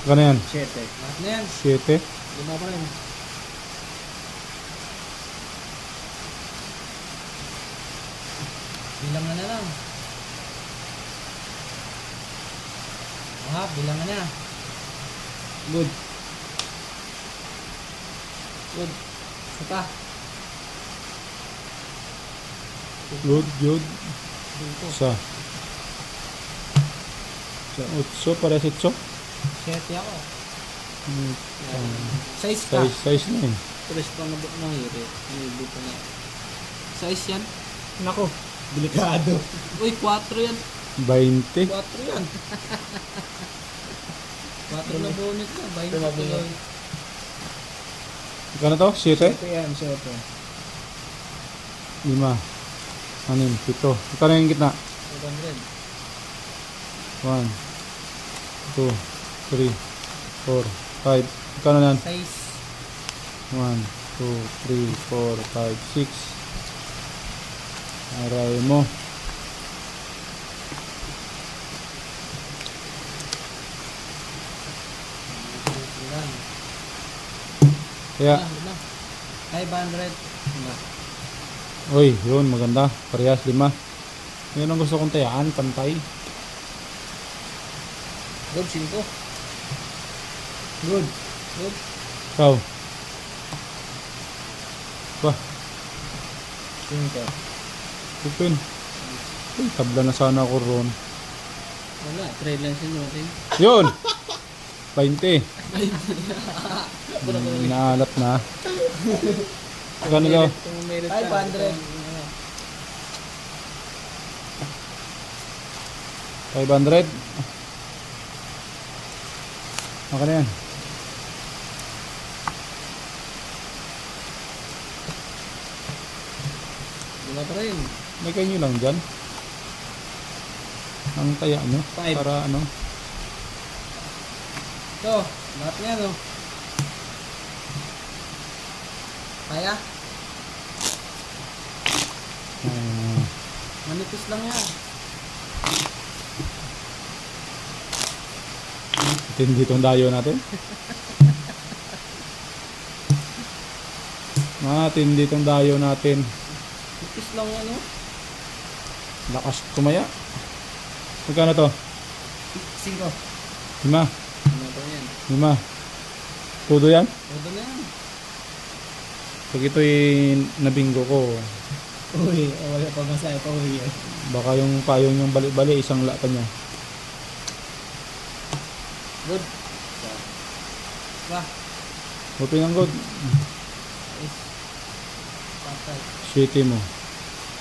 Magkano yan? 7. Lahat na yan. 7. Lima pa rin. Bilang na lang. Bilang na. Good. Good. Isa pa. Good, good. Dito. Isa. 8, parehas 8. 7 ako. Hmm. Size ka. Size na yun. Tres pa na ng hiri. Hindi pa na. Size yan. Nako, delikado. Uy, 4 yan. 20. 4 yan. 4 na bonus na. 20 Tumabog na. tuloy. Magkano to? 7? 7 yan, 7. 5. 6. 7. Magkano yung gitna? 500. 1, 2, 3, 4, 5. Magkano yan? Size. 1, 2, 3, 4, 5, 6. Aray mo. Yan. Kaya, Lima. 500. Lima. uy, yun, maganda. Parehas, 5. Yun ang gusto kong tayaan, pantay. Good, 5. Good. Good. Ikaw. Bah, 5. open. Uy, tabla na sana ako ron. Wala. Trade lang siya natin. Yun! 20. Naalat na. Magkano daw? 500. 500. Magkano yan? Lima pa rin. May kanyo lang dyan. Ang taya nyo. 5. Para ano. Ito. Lahat nga no. Kaya? Manipis lang yan. Tindi tong dayo natin. Tindi tong dayo natin. Manipis lang yan no. Lakas kumaya. Magkano to? 5. 5. Ano ba yan? 5. Todo yan? Todo na yan. Pag ito'y nabinggo ko, Uy, wala pa masaya pa uwi yan. baka yung payong yung bali-bali, isang lata niya. Good. Ba? Open ang good. Patay. Shitty mo.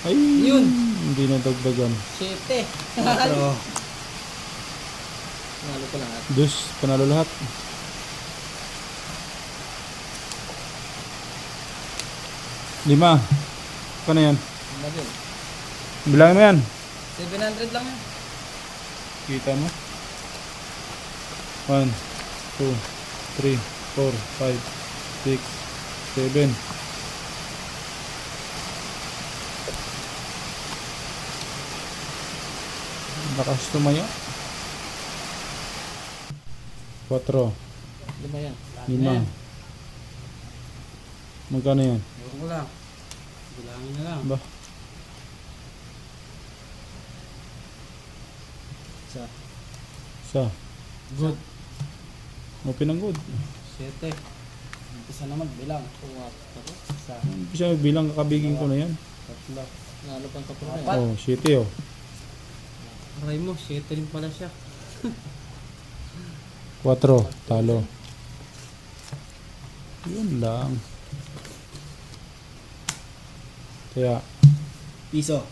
Ay, Yun. hindi na dagdagan. 7. 4. Nalo ko lahat. Dus, panalo lahat. Lima. Ano yan? Ano yun? Bilangin mo yan. 700 lang yan. Kita mo? 1, 2, 3, 4, 5, 6, 7. Lakas tumaya. 4, Lima yan. 5. Magkano yan? Ewan ko lang. Bilangin na lang. Ba? Isa. Sa. Good. Open ang good. 7. Umpisa na magbilang. Isa. Bisa bilang kakabigin ko na yan. Tatlo. Nalo pang kapro na Apat. yan. Oh, shitty oh. Aray mo, 7 rin pala siya. 4, talo. Yun lang. Kaya, Piso.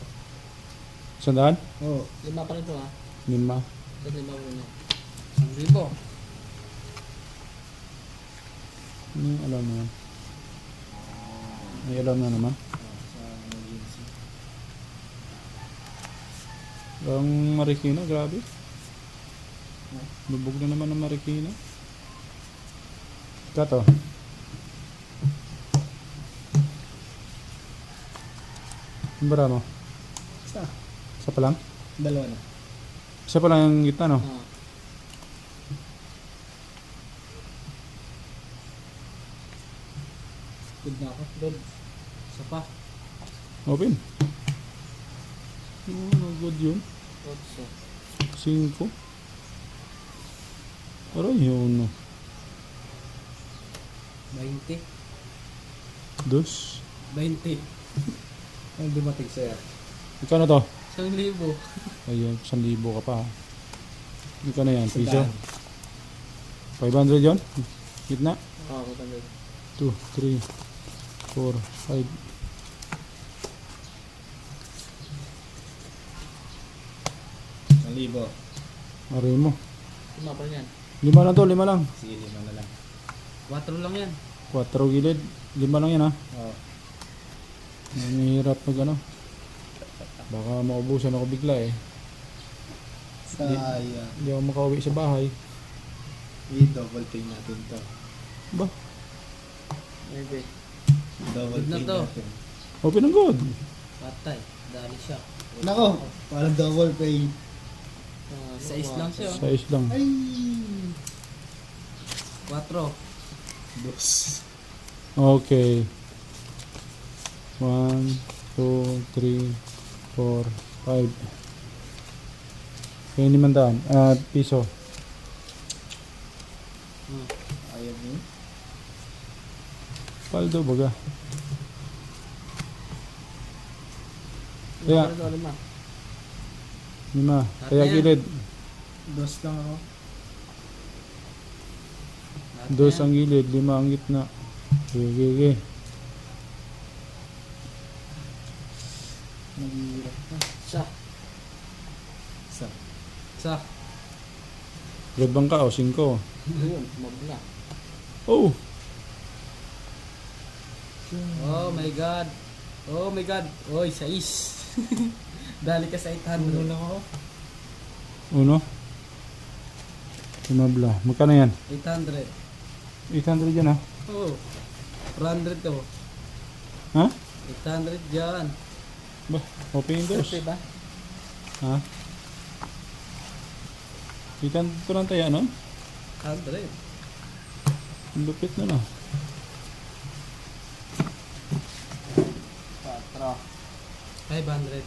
100? Oo. Lima pa rin ito ha. 5. Ito lima muna. 1,000. Ano yung alam mo yan? May alam na naman. Sa emergency. Ang Marikina, grabe. Lubog na naman ang Marikina. Kato. Ang bara mo? Isa. Isa pa lang? Dalawa na. Isa pa lang yung gitna, no? Ah. Good na ako. Good. Isa pa. Open. Good yun. 8. 5. Aray, yun. 20. 2. 20. Ang dumating sa'yo. Ikaw na to. 1,000. Ayun, 1,000 ka pa. Ikaw na yan, piso. Sandaan. 500 yun. Gitna. Oo, ako tanggol. 2, 3, 4, 5. Ang libo. Aray mo. Lima pa yan. 5 lang to, 5 lang. Sige, 5 na lang. 4 lang yan. 4 gilid. 5 lang yan ha. Oo. Mahirap pag ano. Baka maubusan ako bigla eh. Sayang. Hindi ako makauwi sa bahay. I-double pay natin to. Ba? Maybe. Double Good na pay to. natin. Open ang good. Patay. Dali siya. Nako, parang double pay. Sa lang siya. Size lang. Ay! 4. Dos. Okay. 1, 2, 3, 4, 5. Kaya 500. Piso. Ayaw mo. Paldo baga. Kaya, 5. Kaya gilid. Dos lang ako. 2 ang gilid, 5 ang gitna. Sige. Naghihirap na. Sa. Isa. Sa. Red bang ka o 5? Ayun, mabla. Oh! Oh my God. Oh my God. Oy, 6. Dali ka sa 800. Ano lang ako? Uno. Sumabla. Magkano yan? 800. 800 yan ha? Oh. 400 to. Ha? 800 dyan. Ba, open yung dos. ba? Ha? 800 ko lang tayo, ano? 100. Ang lupit na na. 4. 500.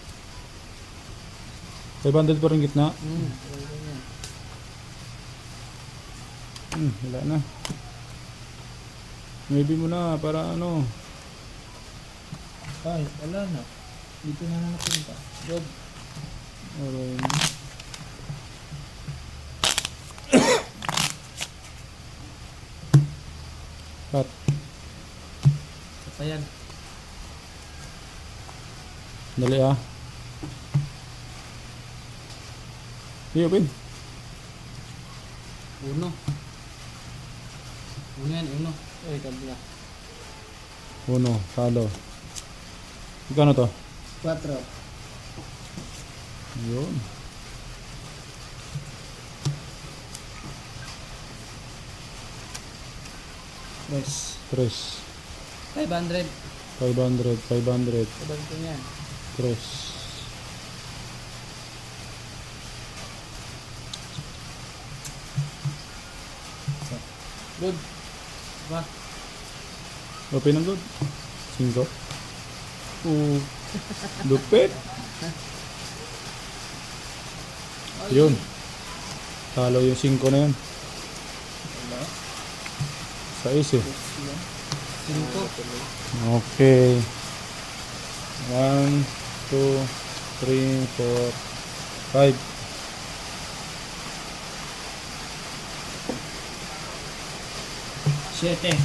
500 pa rin gitna. Wala na. Maybe mo na para ano. Ay, wala na. Dito na napunta. Good. Alright. Cut. Isa pa yan. Dali ah. Sige, open. 1. 1 yan, 1. Uy, kabla. 1, talo. Ikaw na to? 4. Yun. Tres. 3. 500. 500. Sabag ko yan. 3. Good. Ba? Open ang good. 5. Lupit. Yun. Talo yung 5 na yun. Wala. 6 eh. 5. Okay. 1, 2, 3, 4, 5. Siete.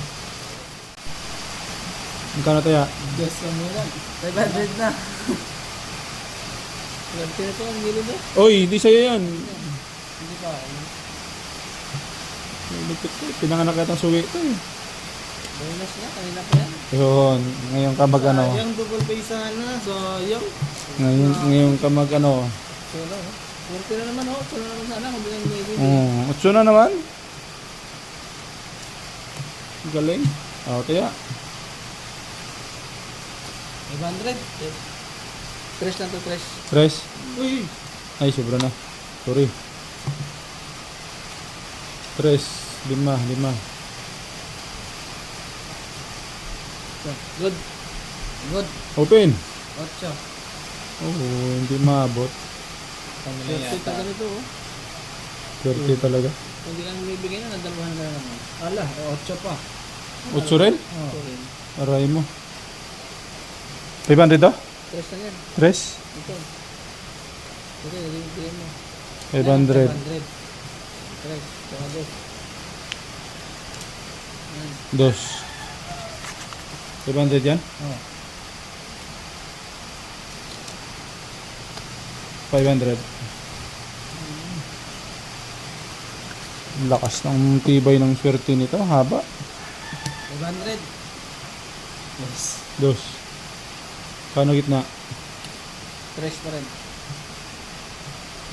Magkano tayo? Dos lang mo lang. 500 na. Ganti na to ang gilid eh. Oy, di sa'yo yan. Hindi pa. Lupit ko. Pinanganak yatang suwi ito eh. Bonus na, kanina pa yan. Yun. Ngayon ka mag ano. Yung double pay sana. So, yung. Ngayon ka mag ano. So, lang. Ganti na naman oh. So, na naman sana kung bilang maybe. 8 na naman. Galing. Kaya. 500. Tres lang to, tres. 3. Uy! Ay, sobra na. Sorry. 3, 5. Good. Good. Open. 8. Oo, hindi maabot. Kami na Swerte yata. ka ganito oh. Swerte talaga. Kung di ka nang bibigyan na, nagdalawahan ka na naman. Ala, 8 pa. 8 rin? Oh. Okay. Aray mo. 500 daw? Tres na yan. 3? Ito. Ito, bigyan mo. 500. 500. Tres. Saka dos. Yan. 2. 500 yan? Oh. 500. Lakas ng tibay ng swerte nito. Haba. 500. Yes. 2. Kano gitna? Tres pa rin.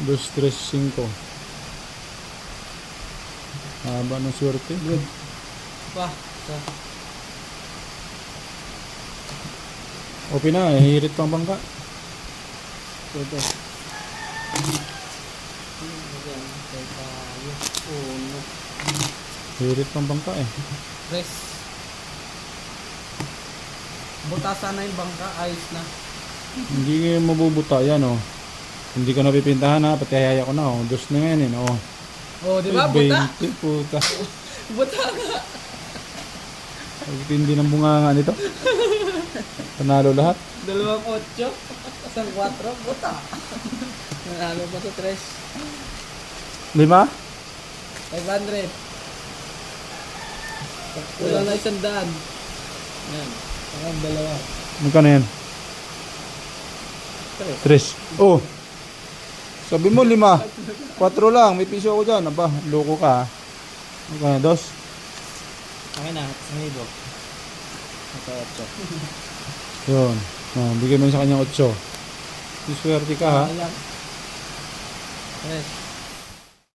2, 3, 5. Haba ng swerte. Good. Pa. Sa. Open na. Hihirit pang bangka. Ito. Yan. Kaya tayo. Uno. Hihirit pang bangka eh. Tres. Butasan na yung bangka. Ayos na. Hindi mabubuta yan oh. Hindi ko napipintahan ha. Pati hayaya ko na oh. 2 na ngayon eh. Oh. Oh, di ba? Ay, Buta. 20, puta. Buta nga. Ang tindi ng bunganga nito. Panalo lahat. 2, 8. Isang 4. Buta. Nanalo pa to tres. 5? 500. Wala na 100. Yan. Ang dalawa. Magkano yan? Tres. 3. Oh. Sabi mo 5. 4 lang. May piso ako dyan. Aba, loko ka ha. Magkano? 2? Akin na, 1,000. Ito 8. Yun. Oh, bigyan mo sa kanyang 8. Swerte ka ha. Alam. Tres.